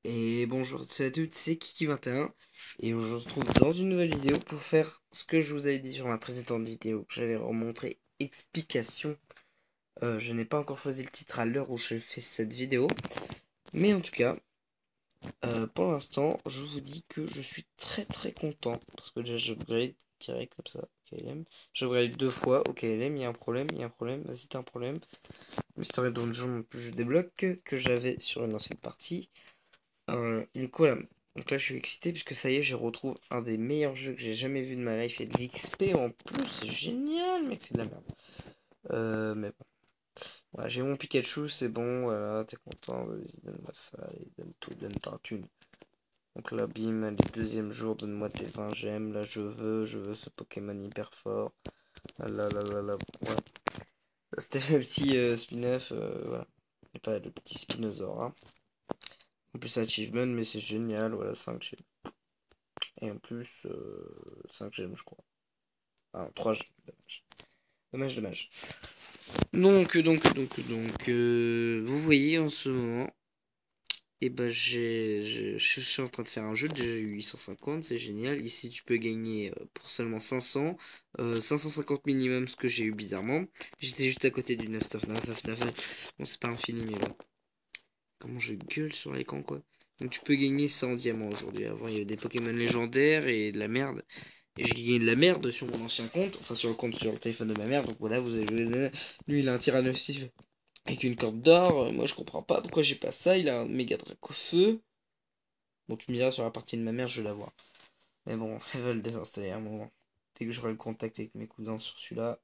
Et bonjour à toutes, c'est Kiki21 et on se retrouve dans une nouvelle vidéo pour faire ce que je vous avais dit sur ma précédente vidéo que j'avais remontré explication. Je n'ai pas encore choisi le titre à l'heure où je fais cette vidéo, mais en tout cas, pour l'instant, je vous dis que je suis très content parce que déjà j'upgrade direct comme ça au KLM. J'upgrade deux fois au KLM, il y a un problème, vas-y t'as un problème. Mystery Dungeon que je débloque que j'avais sur une ancienne partie. Une collab. Donc là, je suis excité puisque ça y est, je retrouve un des meilleurs jeux que j'ai jamais vu de ma life et de l'XP en plus. C'est génial, mec, c'est de la merde. Mais bon. Voilà, j'ai mon Pikachu, c'est bon, voilà, t'es content, vas-y, donne-moi ça, allez, donne tout, donne ta thune. Donc là, bim, allez, deuxième jour, donne-moi tes 20 gemmes, là, je veux ce Pokémon hyper fort. Là, voilà. C'était le petit spin-off, voilà. Et pas le petit Spinosaur, hein. En plus, achievement, mais c'est génial, voilà, 5 gemmes. Et en plus, 5 gemmes, je crois. Ah, 3 gemmes, dommage. Dommage. Donc, vous voyez en ce moment, et ben je suis en train de faire un jeu, déjà eu 850, c'est génial. Ici, tu peux gagner pour seulement 500, 550 minimum, ce que j'ai eu bizarrement. J'étais juste à côté du 999. Bon, c'est pas infini, mais bon. Comment je gueule sur l'écran, quoi. Donc, tu peux gagner ça en diamant aujourd'hui. Avant, il y avait des Pokémon légendaires et de la merde. Et j'ai gagné de la merde sur mon ancien compte, enfin sur le compte sur le téléphone de ma mère, donc voilà, vous avez joué. Lui il a un tyrannosif avec une corde d'or, moi je comprends pas pourquoi j'ai pas ça, il a un méga drac au feu. Bon tu me diras sur la partie de ma mère je vais l'avoir. Mais bon, elle va le désinstaller à un moment. Dès que j'aurai le contact avec mes cousins sur celui-là.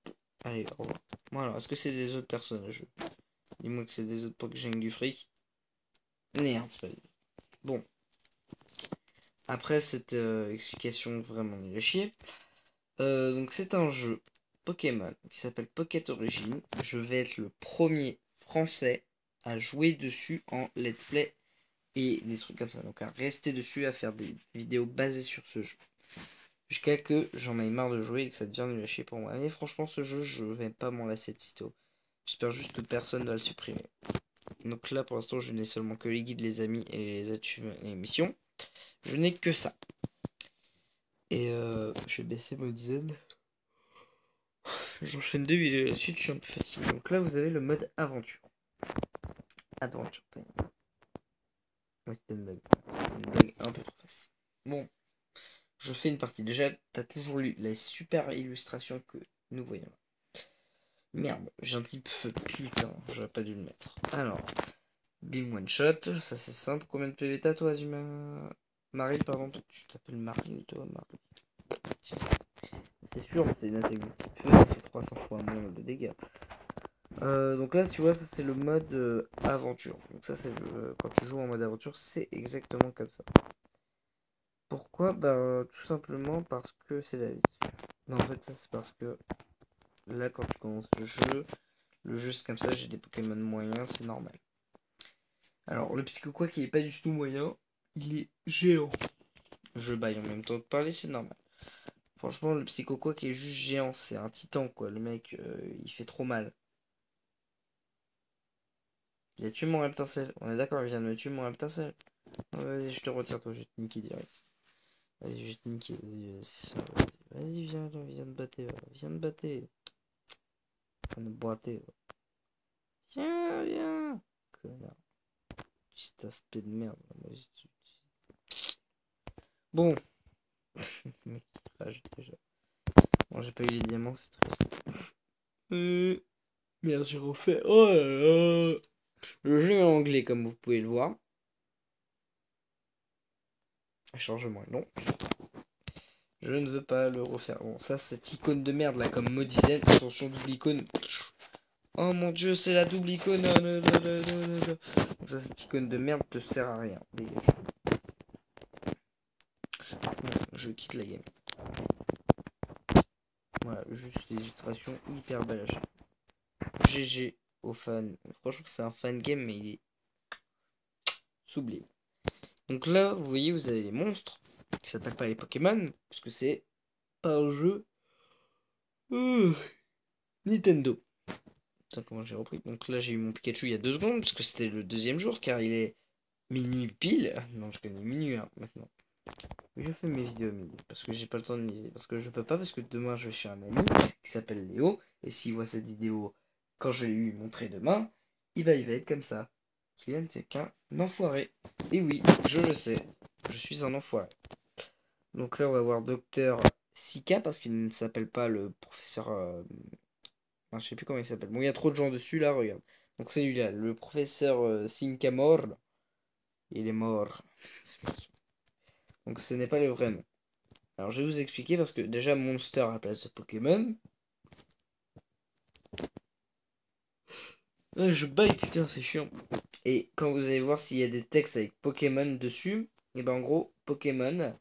Allez, au revoir. Voilà, est-ce que c'est des autres personnages? Dis-moi que c'est des autres pour que je gagne du fric. Merde, c'est pas lui. Bon, après cette explication vraiment nulle à chier. Donc c'est un jeu Pokémon qui s'appelle Pocket Origin. Je vais être le premier français à jouer dessus en let's play et des trucs comme ça. Donc à rester dessus, à faire des vidéos basées sur ce jeu. Jusqu'à que j'en aille marre de jouer et que ça devienne nul à chier pour moi. Mais franchement ce jeu, je vais pas m'en lasser de sitôt. J'espère juste que personne ne va le supprimer. Donc là pour l'instant je n'ai seulement que les guides, les amis et les achievements et les missions. Je n'ai que ça. Et je vais baisser mon dizaine. J'enchaîne deux vidéos à la suite, je suis un peu fatigué. Donc là, vous avez le mode aventure. Adventure time. Oui, c'était une blague. C'était une blague un peu trop facile. Bon, je fais une partie. Déjà, t'as toujours lu la super illustration que nous voyons. Merde, j'ai un type feu. Putain, j'aurais pas dû le mettre. Alors, bim one shot. Ça, c'est simple. Combien de PV t'as, toi, Azuma Marie, pardon. Tu t'appelles Marie, toi, Marie. C'est sûr, c'est une attaque de type feu. Ça fait 300 fois moins de dégâts. Donc là, tu vois, ça c'est le mode aventure. Donc ça, c'est quand tu joues en mode aventure, c'est exactement comme ça. Pourquoi? Bah, tout simplement parce que c'est la vie. Non, en fait, ça c'est parce que là, quand tu commences le jeu c'est comme ça, j'ai des Pokémon moyens, c'est normal. Alors, le Psychoquack, il est pas du tout moyen, il est géant. Je baille en même temps que parler, c'est normal. Franchement, le Psychoquack est juste géant, c'est un titan, quoi. Le mec, il fait trop mal. Il a tué mon Reptincelle. On est d'accord, il vient de me tuer mon Reptincelle. Vas-y, je te retire, toi, je vais te niquer direct. Vas-y, je vais te niquer, vas-y, c'est ça, vas-y. Vas-y, viens te battre, viens te battre. Viens te boiter, viens. Connard. Petit aspect de merde. Bon. Mec, rage déjà. Bon, j'ai pas eu les diamants, c'est triste. Merde, j'ai refait. Oh là là. Le jeu est anglais, comme vous pouvez le voir. Chargement est long. Je ne veux pas le refaire. Bon, ça, cette icône de merde là, comme Modizen. Attention, double icône. Oh mon dieu, c'est la double icône. Donc ça, cette icône de merde te sert à rien. Dégage. Bon, je quitte la game. Voilà, juste des illustrations hyper belles à chaque fois. GG aux fans. Franchement, c'est un fan game, mais il est sublime. Donc là, vous voyez, vous avez les monstres qui s'appellent pas les Pokémon, parce que c'est pas un jeu Nintendo. Putain, comment j'ai repris. Donc là, j'ai eu mon Pikachu il y a 2 secondes, parce que c'était le deuxième jour, car il est Minuit pile? Non, je connais minuit hein, maintenant. Je fais mes vidéos à minuit parce que j'ai pas le temps de m'y. Parce que je peux pas, parce que demain je vais chez un ami qui s'appelle Léo. Et s'il voit cette vidéo quand je vais lui montrer demain, il va être comme ça. Kylian, c'est qu'un enfoiré. Et oui, je le sais. Je suis un enfoiré. Donc là, on va voir Docteur Sika parce qu'il ne s'appelle pas le professeur. Enfin, je sais plus comment il s'appelle. Bon, il y a trop de gens dessus là, regarde. Donc c'est lui là, le professeur Sinkamor. Il est mort. Donc ce n'est pas le vrai nom. Alors je vais vous expliquer parce que déjà Monster à la place de Pokémon. Ah, je baille, putain, c'est chiant. Et quand vous allez voir s'il y a des textes avec Pokémon dessus, et ben en gros, Pokémon,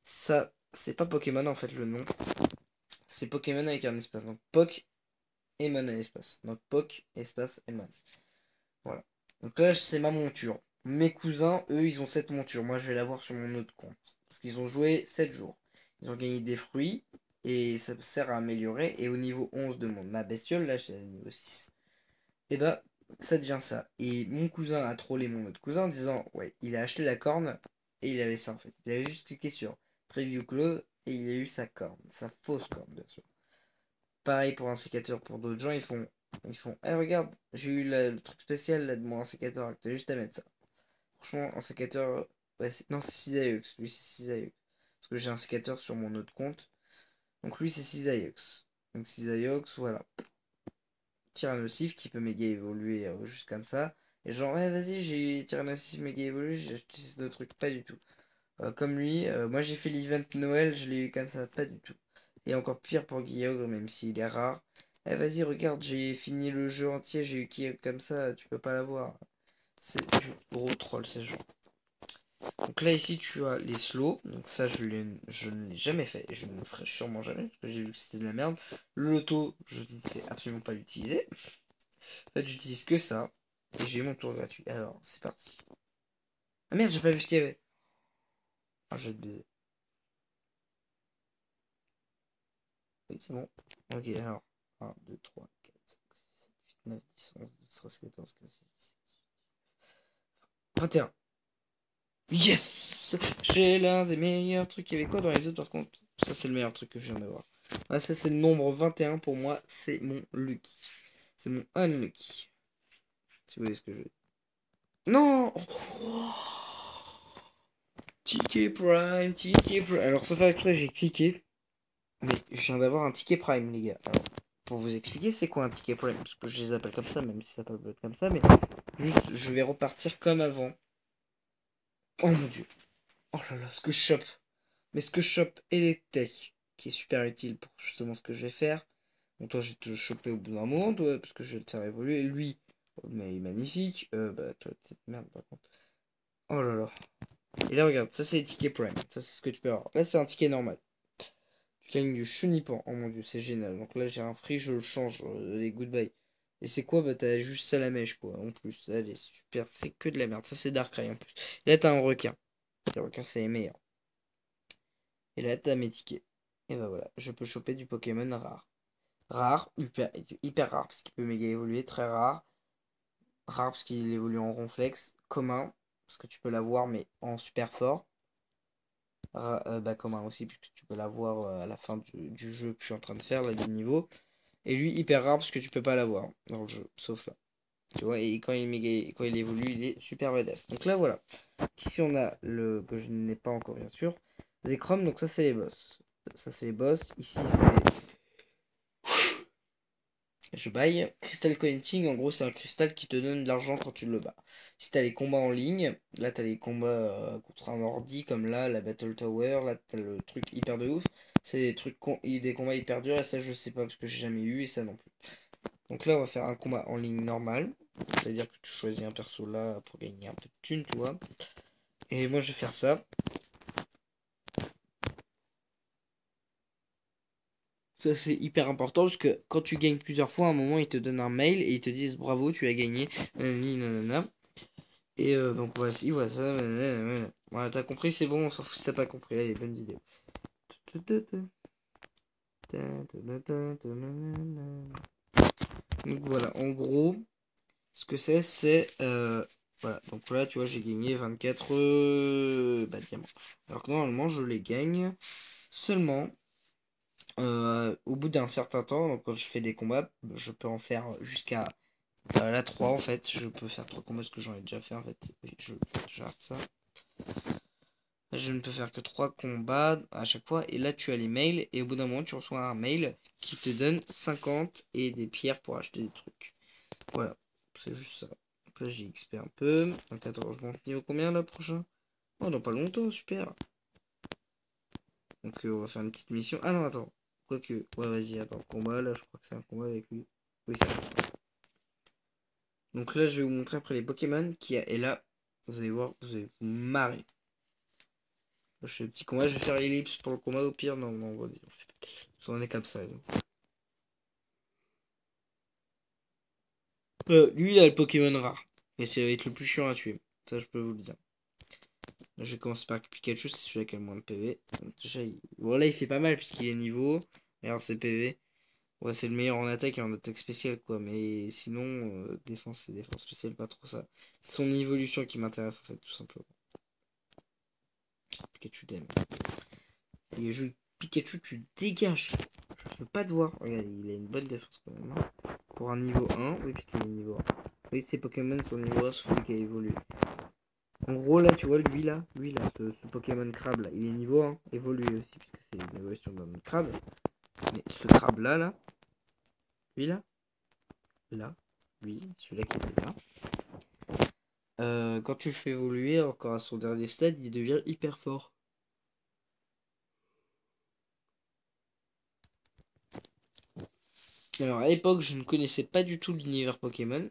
ça, c'est pas Pokémon en fait le nom. C'est Pokémon avec un espace. Donc Poc et Mon à l'espace. Donc Poc, espace et Mon. Voilà. Donc là, c'est ma monture. Mes cousins, eux, ils ont cette monture. Moi, je vais l'avoir sur mon autre compte. Parce qu'ils ont joué 7 jours. Ils ont gagné des fruits. Et ça sert à améliorer. Et au niveau 11 de ma bestiole, là, j'ai le niveau 6. Et bah, ça devient ça. Et mon cousin a trollé mon autre cousin en disant, ouais, il a acheté la corne. Et il avait ça, en fait. Il avait juste cliqué sur Preview Close. Et il a eu sa corne. Sa fausse corne, bien sûr. Pareil pour un sécateur pour d'autres gens. Ils font, eh, regarde, j'ai eu le truc spécial là de mon sécateur. T'as juste à mettre ça. Franchement, un sécateur. Ouais, non, c'est Cisailleux. Lui, c'est Cisailleux. Parce que j'ai un sécateur sur mon autre compte. Donc lui, c'est Cisailleux. Donc Cisailleux, voilà. Tyrannosif qui peut méga évoluer juste comme ça. Et genre, ouais, vas-y, j'ai Tyrannosif méga évolué, j'ai acheté ces deux trucs. Pas du tout. Comme lui, moi j'ai fait l'event Noël, je l'ai eu comme ça. Pas du tout. Et encore pire pour Guillaume, même s'il est rare. Eh, vas-y, regarde, j'ai fini le jeu entier, j'ai eu qui comme ça, tu peux pas l'avoir. C'est du gros troll, ces gens. Donc là, ici, tu as les slows. Donc ça, je ne l'ai jamais fait. Et je ne le ferai sûrement jamais. Parce que j'ai vu que c'était de la merde. Le loto, je ne sais absolument pas l'utiliser. En fait, j'utilise que ça. Et j'ai mon tour gratuit. Alors, c'est parti. Ah merde, j'ai pas vu ce qu'il y avait. Ah, je vais te baiser. Oui, c'est bon. Ok, alors. 1, 2, 3, 4, 5, 6, 7, 8, 9, 10, 11, 12, 13, 14, 15, 16, 17, 21. Yes! J'ai l'un des meilleurs trucs. Il y avait quoi dans les autres par contre? Ça, c'est le meilleur truc que je viens d'avoir. Ah, ça, c'est le nombre 21 pour moi. C'est mon lucky. C'est mon unlucky. Si vous voyez ce que je veux dire. Non! Oh, ticket Prime, Ticket Prime. Alors, sauf après, j'ai cliqué. Mais je viens d'avoir un ticket Prime, les gars. Alors, pour vous expliquer, c'est quoi un ticket Prime? Parce que je les appelle comme ça, même si ça peut être comme ça. Mais juste, je vais repartir comme avant. Oh mon dieu. Oh là là, ce que je chope. Mais ce que je chope et les techs, qui est super utile pour justement ce que je vais faire. Donc toi, je vais te choper au bout d'un moment, toi, parce que je vais le faire évoluer. Lui, mais il est magnifique. Bah, toi, petite merde, par contre. Oh là là. Et là, regarde, ça c'est les tickets Prime. Ça, c'est ce que tu peux avoir. Là, c'est un ticket normal. Tu gagnes du chenipan. Oh mon dieu, c'est génial. Donc là, j'ai un free, je le change. Les goodbye. Et c'est quoi? Bah, t'as juste ça la mèche, quoi. En plus, allez, super. C'est que de la merde. Ça, c'est Darkrai en plus. Et là, t'as un requin. Le requin, c'est les meilleurs. Et là, t'as mes tickets. Et bah voilà, je peux choper du Pokémon rare. Rare, hyper rare, parce qu'il peut méga évoluer. Très rare. Rare, parce qu'il évolue en ronflex. Commun, parce que tu peux l'avoir, mais en super fort. Bah, commun aussi, puisque tu peux l'avoir à la fin du jeu que je suis en train de faire, là, du niveau. Et lui, hyper rare, parce que tu peux pas l'avoir dans le jeu, sauf là. Tu vois, et quand il évolue, il est super badass. Donc là, voilà. Ici, on a le que je n'ai pas encore, bien sûr. Zekrom, donc ça, c'est les boss. Ça, c'est les boss. Ici, c'est. Je baille. Crystal Connecting, en gros, c'est un cristal qui te donne de l'argent quand tu le bats. Si t'as les combats en ligne, là, t'as les combats contre un ordi, comme là, la Battle Tower. Là, t'as le truc hyper de ouf. C'est des trucs, des combats hyper durs, et ça, je sais pas, parce que j'ai jamais eu, et ça non plus. Donc là, on va faire un combat en ligne normal. C'est-à-dire que tu choisis un perso là pour gagner un peu de thunes, tu vois. Et moi, je vais faire ça. Ça, c'est hyper important parce que quand tu gagnes plusieurs fois, à un moment, ils te donnent un mail et ils te disent bravo, tu as gagné. Nanani, nanana. Et donc, voici, voilà ça. Nanana. Voilà, t'as compris, c'est bon, on s'en fout si t'as pas compris. Allez, bonne vidéo. Donc voilà, en gros, ce que c'est Voilà, donc là, tu vois, j'ai gagné 24 diamants. Alors que normalement, je les gagne seulement au bout d'un certain temps. Donc quand je fais des combats, je peux en faire jusqu'à la 3 en fait. Je peux faire 3 combats parce que j'en ai déjà fait en fait. Oui, j'arrête ça. Je ne peux faire que 3 combats à chaque fois. Et là, tu as les mails. Et au bout d'un moment, tu reçois un mail qui te donne 50 et des pierres pour acheter des trucs. Voilà, c'est juste ça. Donc là, j'ai XP un peu. Donc attends, je monte niveau combien là, prochain? Oh, dans pas longtemps, super. Donc on va faire une petite mission. Ah non, attends. Quoique, ouais, vas-y, attends. Combat, là, je crois que c'est un combat avec lui. Oui, ça va. Donc là, je vais vous montrer après les Pokémon qui a. Et là, vous allez voir, vous allez vous marrer. Je fais le petit combat, je vais faire l'ellipse pour le combat au pire. Non, non, vas-y, on est comme ça. Lui, il a le Pokémon rare. Et ça va être le plus chiant à tuer. Ça, je peux vous le dire. Là, je vais commencer par Pikachu, c'est celui qui a le moins de PV. Donc, déjà, voilà, il fait pas mal puisqu'il est niveau. Regarde ses PV. Ouais, c'est le meilleur en attaque et en attaque spéciale, quoi. Mais sinon, défense et défense spéciale, pas trop ça. C'est son évolution qui m'intéresse, en fait, tout simplement. Pikachu t'aime. Et je Pikachu, tu dégages. Je veux pas te voir. Regarde, il a une bonne défense quand même, hein. Pour un niveau 1, oui, puisqu'il est niveau 1. Oui, ces Pokémon sont niveau 1, sauf qu'il a évolué. En gros, là, tu vois, lui, là, ce Pokémon crabe, là, il est niveau 1, évolué aussi, puisque c'est une évolution d'un crabe. Mais ce crabe, là, lui, là, lui, celui-là qui était là. Quand tu le fais évoluer encore à son dernier stade, il devient hyper fort. Alors, à l'époque, je ne connaissais pas du tout l'univers Pokémon,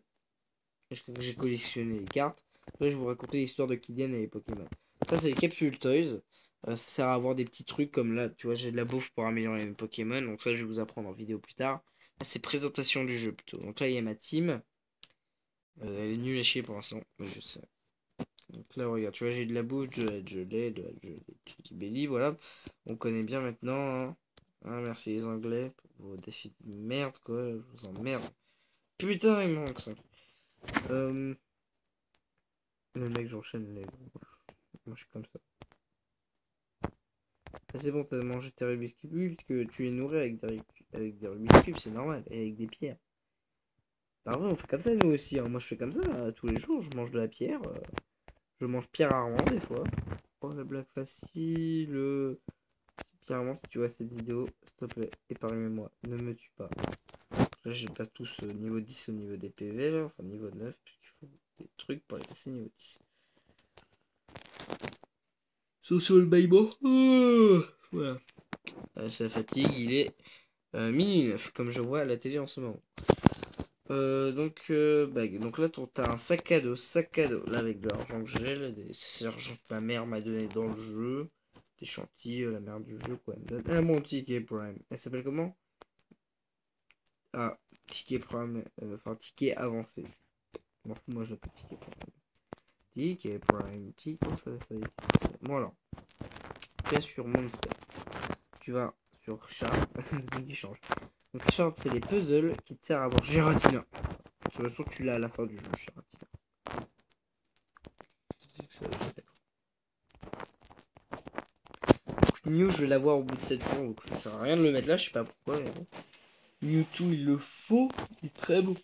parce que j'ai collectionné les cartes. Là, je vais vous raconter l'histoire de Kylian et les Pokémon. Ça, c'est les capsules Toys. Ça sert à avoir des petits trucs comme là, tu vois, j'ai de la bouffe pour améliorer mes Pokémon. Donc ça, je vais vous apprendre en vidéo plus tard. Là, c'est présentation du jeu plutôt. Donc là, il y a ma team. Elle est nulle à chier pour l'instant, mais je sais. Donc là, regarde, tu vois, j'ai de la bouffe, de la gelée, de la gelée, du belly, voilà. On connaît bien maintenant, hein. Hein, merci les Anglais pour vos défis de merde, quoi. Je vous emmerde. Putain, il me manque ça. Le mec, j'enchaîne les. Moi, je suis comme ça. Ah, c'est bon, t'as mangé tes Rubik's Cube, oui, puisque tu es nourri avec des Rubik's Cube, c'est normal, et avec des pierres. Bah, vrai, on fait comme ça, nous aussi, hein. Moi, je fais comme ça, tous les jours, je mange de la pierre. Je mange pierre rarement, des fois. Oh, la blague facile. Pierre Armand, si tu vois cette vidéo, s'il te plaît, épargne-moi, ne me tue pas. Là, je les passe tous au niveau 10 au niveau des PV, là, enfin niveau 9, puisqu'il faut des trucs pour les passer niveau 10. Social Bible. Voilà. Ça fatigue, il est minuit 9, comme je vois à la télé en ce moment. Donc là, t'as un sac à dos, là, avec de l'argent que j'ai, là, c'est l'argent que ma mère m'a donné dans le jeu. Des chantilly, la mère du jeu, quoi. Elle me donne un bon ticket Prime. Elle s'appelle comment? Ah, ticket Prime, enfin, ticket avancé. Bon, moi, je l'appelle ticket Prime. Ticket Prime, ticket, comment ça y est. Voilà. Tu es sur Monster. Tu vas sur Chart, qui change. Donc, Chart, c'est les puzzles qui te servent à avoir Giratina. Je me sûr que tu l'as à la fin du jeu, Giratina. Mew, je vais l'avoir au bout de 7 ans, donc ça sert à rien de le mettre là, je sais pas pourquoi. Mais bon. Mewtwo, il le faut, il est très beau.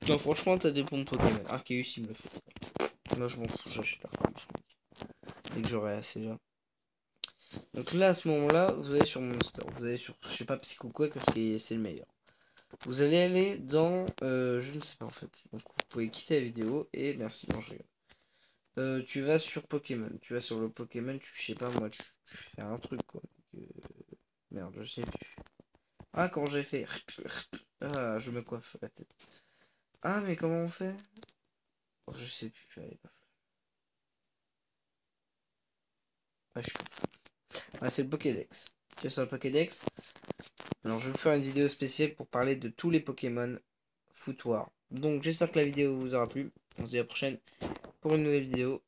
Non, franchement, t'as des bons Pokémon. Arceus, il me le faut. Moi, je m'en fous, j'achète Arceus. Dès que j'aurai assez là. Donc là, à ce moment-là, vous allez sur Monster. Vous allez sur, je sais pas, Psycho quoi, parce que c'est le meilleur. Vous allez aller dans, je ne sais pas en fait. Donc vous pouvez quitter la vidéo et merci. Non, je rigole. Tu vas sur Pokémon. Tu vas sur le Pokémon, je sais pas moi, tu fais un truc quoi. Merde, je sais plus. Ah, quand j'ai fait. Ah, je me coiffe la tête. Ah, mais comment on fait? Oh, je sais plus. Allez, ah, je suis... Ah, c'est le Pokédex. Tu es sur le Pokédex? Alors, je vais vous faire une vidéo spéciale pour parler de tous les Pokémon foutoirs. Donc, j'espère que la vidéo vous aura plu. On se dit à la prochaine pour une nouvelle vidéo.